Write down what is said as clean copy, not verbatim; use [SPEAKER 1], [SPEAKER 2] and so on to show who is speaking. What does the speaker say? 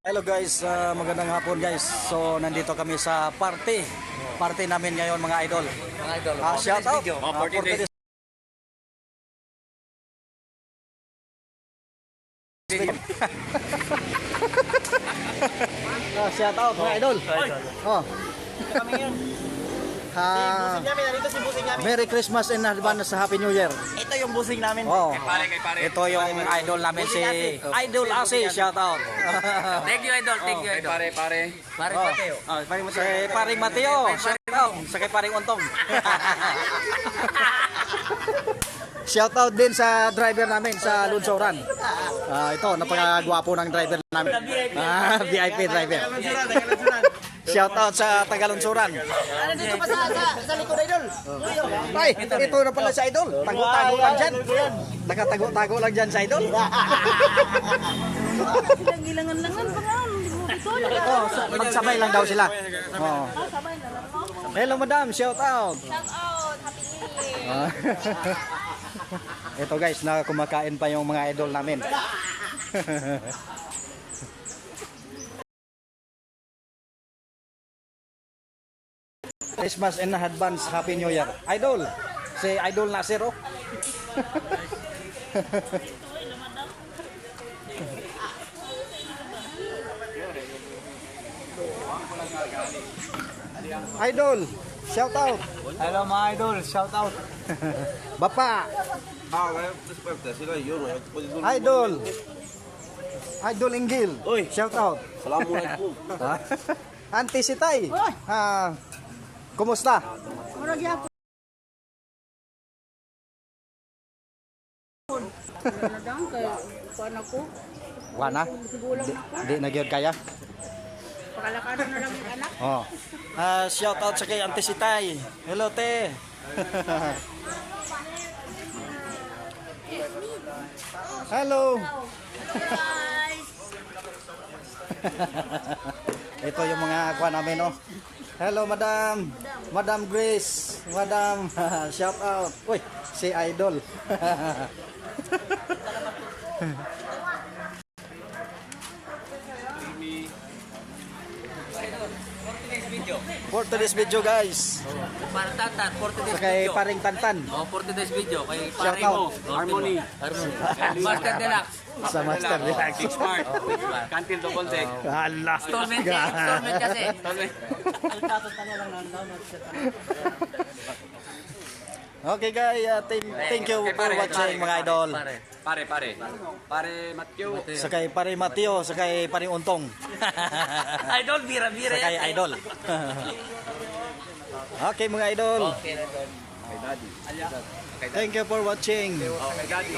[SPEAKER 1] Hello guys, magandang hapon guys. So nandito kami sa party namin ngayon mga idol.
[SPEAKER 2] Mga idol,
[SPEAKER 1] Shout out.
[SPEAKER 2] 40 days.
[SPEAKER 1] Shout out mga idol. Oh.
[SPEAKER 3] Narito si busing namin.
[SPEAKER 1] Merry Christmas and advance sa Happy New Year.
[SPEAKER 3] Ito yung busing namin.
[SPEAKER 1] Oh.
[SPEAKER 2] Kay pare.
[SPEAKER 1] Ito yung idol namin si Idol Asi. Shout out.
[SPEAKER 2] Thank you, idol. Thank you, idol. Pare. Pare
[SPEAKER 1] Oh.
[SPEAKER 2] Mateo.
[SPEAKER 1] Si Paring Mateo. Shout out. Sa kay Paring Untong. Shout out din sa driver namin sa Lunsoran. Ito, napakagwapo ng driver namin. VIP driver. Shout out sa Tagalunsuran.
[SPEAKER 3] Ano dito pa sa likod, idol?
[SPEAKER 1] Ay, ito na pala sa idol. Tago-tago lang dyan. Nakatago-tago lang dyan sa idol.
[SPEAKER 4] Ilangan-langan pa nga.
[SPEAKER 1] Magsabay lang daw sila. Oh. Hello madam, shout out.
[SPEAKER 4] Shout out, Happy New Year.
[SPEAKER 1] Ito guys, na kumakain pa yung mga idol namin. Christmas and advance Happy New Year. Idol, si Idol Nasir oh. Idol, shout out.
[SPEAKER 3] Hello mga idol, shout out.
[SPEAKER 1] Bapa, Idol. Idol Inggil. Shout out.
[SPEAKER 3] Assalamualaikum.
[SPEAKER 1] Auntie Sitay. Kumusta?
[SPEAKER 4] Nadang kay kuan ako.
[SPEAKER 1] Wala. Di na gyud kaya.
[SPEAKER 4] Pakalakaran na lang yung anak.
[SPEAKER 1] Oh. Shout out sa kay Auntie Sitay. Hello te. Hello. Ito yung mga kuha namin oh. Hello madam. Madam Grace. Madam shout out. Uy, si Idol. For today's video guys.
[SPEAKER 2] Para Tantan, 40 days
[SPEAKER 1] Sa kay
[SPEAKER 2] video.
[SPEAKER 1] Paring Tantan.
[SPEAKER 2] 40 days video. Kay
[SPEAKER 1] Shout
[SPEAKER 2] pare
[SPEAKER 1] out.
[SPEAKER 2] mo. Harmony. Master Deluxe.
[SPEAKER 1] Sa Master Deluxe.
[SPEAKER 2] Six Smart. Kantin to Consec.
[SPEAKER 1] Allah.
[SPEAKER 2] Installment kasi.
[SPEAKER 1] Okay guys, thank you for watching mga idol.
[SPEAKER 2] Pare Matthew.
[SPEAKER 1] Sa kay Pare Mateo, sa kay Pare Untong.
[SPEAKER 2] Idol, bira
[SPEAKER 1] Sa kay Idol. Okay mga idol.
[SPEAKER 2] Okay, idol.
[SPEAKER 1] Thank you for watching.
[SPEAKER 2] Okay, daddy.